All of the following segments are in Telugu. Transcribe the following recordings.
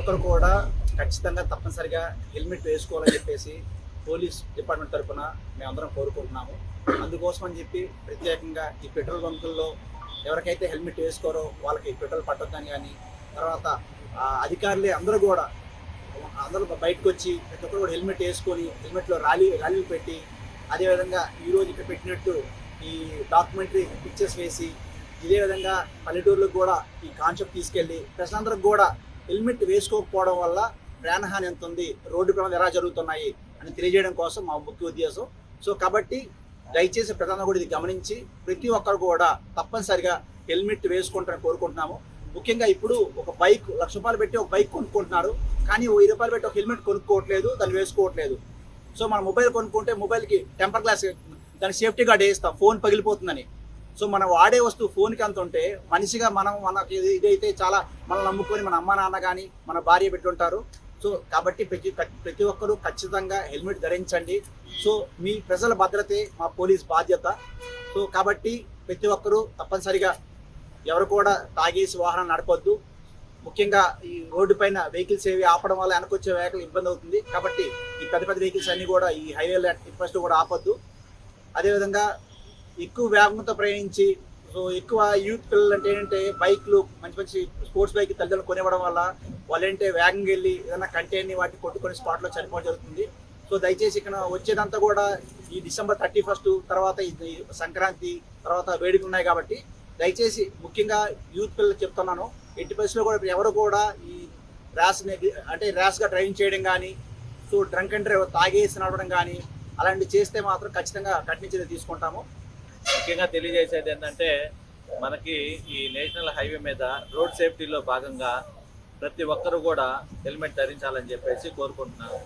ఒక్కరు కూడా ఖచ్చితంగా తప్పనిసరిగా హెల్మెట్ వేసుకోవాలని చెప్పేసి పోలీస్ డిపార్ట్మెంట్ తరఫున మేమందరం కోరుకుంటున్నాము. అందుకోసం అని చెప్పి ప్రత్యేకంగా ఈ పెట్రోల్ బంకుల్లో ఎవరికైతే హెల్మెట్ వేసుకోరో వాళ్ళకి పెట్రోల్ పట్టొద్దని కానీ, తర్వాత అధికారులే అందరూ బయటకు వచ్చి ప్రతి ఒక్కరు కూడా హెల్మెట్ వేసుకొని హెల్మెట్లో ర్యాలీలు పెట్టి, అదేవిధంగా ఈరోజు ఇక్కడ పెట్టినట్టు ఈ డాక్యుమెంటరీ పిక్చర్స్ వేసి, ఇదే విధంగా పల్లెటూరులకు కూడా ఈ కాన్సెప్ట్ తీసుకెళ్ళి ప్రజలందరికీ కూడా హెల్మెట్ వేసుకోకపోవడం వల్ల ప్రాణహాని ఎంత ఉంది, రోడ్డు ప్రమాదాలు ఎలా జరుగుతున్నాయి అని తెలియజేయడం కోసం మా ముఖ్య ఉద్దేశం. సో కాబట్టి దయచేసి ప్రజలందరూ కూడా ఇది గమనించి ప్రతి ఒక్కరు కూడా తప్పనిసరిగా హెల్మెట్ వేసుకుంటారని కోరుకుంటున్నాము. ముఖ్యంగా ఇప్పుడు ఒక బైక్ ₹1,00,000 పెట్టి ఒక బైక్ కొనుక్కుంటున్నారు, కానీ ₹1000 పెట్టి ఒక హెల్మెట్ కొనుక్కోవట్లేదు, దాన్ని వేసుకోవట్లేదు. సో మన మొబైల్ కొనుక్కుంటే మొబైల్కి టెంపర్ గ్లాస్ దానికి సేఫ్టీ గార్డ్ వేస్తాం, ఫోన్ పగిలిపోతుందని. సో మనం వాడే వస్తువు ఫోన్కి అంత ఉంటే మనిషిగా మనకి ఇదైతే చాలా మనం నమ్ముకొని మన అమ్మ నాన్న కానీ మన భార్య పెట్టుంటారు. సో కాబట్టి ప్రతి ఒక్కరూ ఖచ్చితంగా హెల్మెట్ ధరించండి. సో మీ ప్రజల భద్రతే మా పోలీస్ బాధ్యత. సో కాబట్టి ప్రతి ఒక్కరూ తప్పనిసరిగా ఎవరు కూడా తాగేసి వాహనం నడపొద్దు. ముఖ్యంగా ఈ రోడ్డు పైన వెహికల్స్ ఏవి ఆపడం వల్ల వెనకొచ్చే వెహికల్ ఇబ్బంది అవుతుంది. కాబట్టి ఈ పెద్ద వెహికల్స్ అన్నీ కూడా ఈ హైవేలో ఫస్ట్ కూడా ఆపొద్దు. అదేవిధంగా ఎక్కువ వేగంతో ప్రయాణించి, సో ఎక్కువ యూత్ పిల్లలు అంటే ఏంటంటే బైక్లు మంచి స్పోర్ట్స్ బైక్ తల్లిదండ్రులు కొనివ్వడం వల్ల వాళ్ళు ఏంటంటే వేగంగా వెళ్ళి ఏదైనా కంటైనర్ని వాటిని కొట్టుకొని స్పాట్లో చనిపోవడం జరుగుతుంది. సో దయచేసి ఇక్కడ వచ్చేదంతా కూడా ఈ December 31 తర్వాత ఈ సంక్రాంతి తర్వాత వేడుకలు ఉన్నాయి కాబట్టి దయచేసి ముఖ్యంగా యూత్ పిల్లలకు చెప్తున్నాను, ఎట్టి పరిస్థితుల్లో కూడా ఎవరు కూడా ఈ ర్యాష్గా డ్రైవింగ్ చేయడం కానీ, సో డ్రంక్ అండ్ డ్రైవ్ తాగేసి నడవడం కానీ అలాంటివి చేస్తే మాత్రం ఖచ్చితంగా కఠిన చర్య తీసుకుంటాము. ముఖ్యంగా తెలియజేసేది ఏంటంటే, మనకి ఈ నేషనల్ హైవే మీద రోడ్ సేఫ్టీలో భాగంగా ప్రతి ఒక్కరు కూడా హెల్మెట్ ధరించాలని చెప్పేసి కోరుకుంటున్నాను.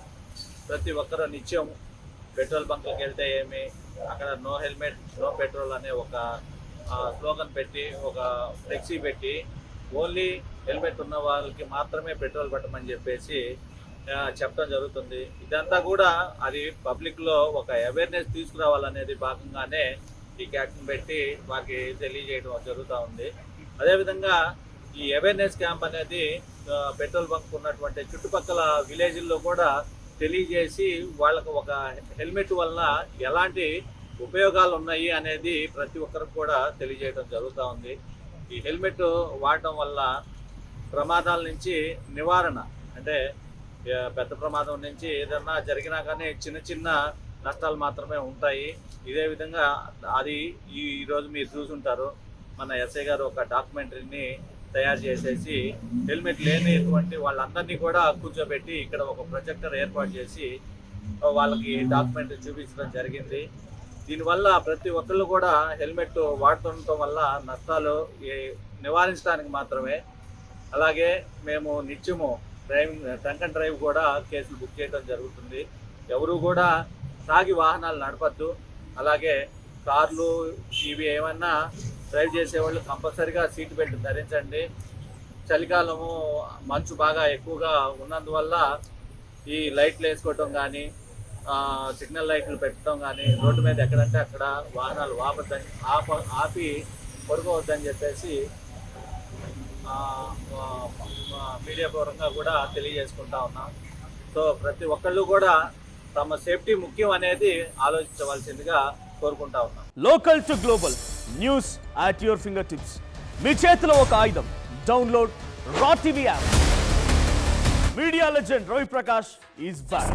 ప్రతి ఒక్కరు నిత్యం పెట్రోల్ బంకులకు వెళ్తే ఏమి, అక్కడ నో హెల్మెట్ నో పెట్రోల్ అనే ఒక స్లోగన్ పెట్టి, ఒక ఫ్లెక్సీ పెట్టి ఓన్లీ హెల్మెట్ ఉన్న వాళ్ళకి మాత్రమే పెట్రోల్ పట్టమని చెప్పేసి చెప్పడం జరుగుతుంది. ఇదంతా కూడా అది పబ్లిక్లో ఒక అవేర్నెస్ తీసుకురావాలనేది భాగంగానే ఈ క్యాక్ట్ని పెట్టి వారికి తెలియజేయడం జరుగుతూ ఉంది. అదేవిధంగా ఈ అవేర్నెస్ క్యాంప్ అనేది పెట్రోల్ బంక్ ఉన్నటువంటి చుట్టుపక్కల విలేజ్ల్లో కూడా తెలియజేసి వాళ్ళకు ఒక హెల్మెట్ వలన ఎలాంటి ఉపయోగాలు ఉన్నాయి అనేది ప్రతి ఒక్కరికి కూడా తెలియజేయడం జరుగుతూ ఉంది. ఈ హెల్మెట్ వాడటం వల్ల ప్రమాదాల నుంచి నివారణ, అంటే పెద్ద ప్రమాదం నుంచి ఏదన్నా జరిగినా కానీ చిన్న నష్టాలు మాత్రమే ఉంటాయి. ఇదే విధంగా అది ఈరోజు మీరు చూసుంటారు, మన ఎస్ఐ గారు ఒక డాక్యుమెంటరీని తయారు చేసేసి హెల్మెట్ లేనిటువంటి వాళ్ళందరినీ కూడా కూర్చోబెట్టి ఇక్కడ ఒక ప్రొజెక్టర్ ఏర్పాటు చేసి వాళ్ళకి డాక్యుమెంటరీ చూపించడం జరిగింది. దీనివల్ల ప్రతి ఒక్కళ్ళు కూడా హెల్మెట్ వాడుతుండటం వల్ల నష్టాలు నివారించడానికి మాత్రమే. అలాగే మేము నిత్యము డ్రంక్ అండ్ డ్రైవ్ కూడా కేసులు బుక్ చేయడం జరుగుతుంది. ఎవరు కూడా తాగి వాహనాలు నడపద్దు. అలాగే కార్లు ఇవి ఏమన్నా డ్రైవ్ చేసేవాళ్ళు కంపల్సరీగా సీట్ బెల్ట్ ధరించండి. చలికాలము మంచు బాగా ఎక్కువగా ఉన్నందువల్ల ఈ లైట్లు వేసుకోవటం కానీ, సిగ్నల్ లైట్లు పెట్టడం కానీ, రోడ్డు మీద ఎక్కడంటే అక్కడ వాహనాలు ఆపి పొరగవద్దని చెప్పేసి మీడియా పరంగా కూడా తెలియజేసుకుంటా ఉన్నాం. సో ప్రతి ఒక్కళ్ళు కూడా తమ సేఫ్టీ ముఖ్యం అనేది ఆలోచించవలసిందిగా కోరుకుంటా ఉన్నాం. Local to global news at your finger tips. మీ చేతిలో ఒక ఆయుధం. డౌన్లోడ్ రా TV app. Media legend Ravi Prakash is back.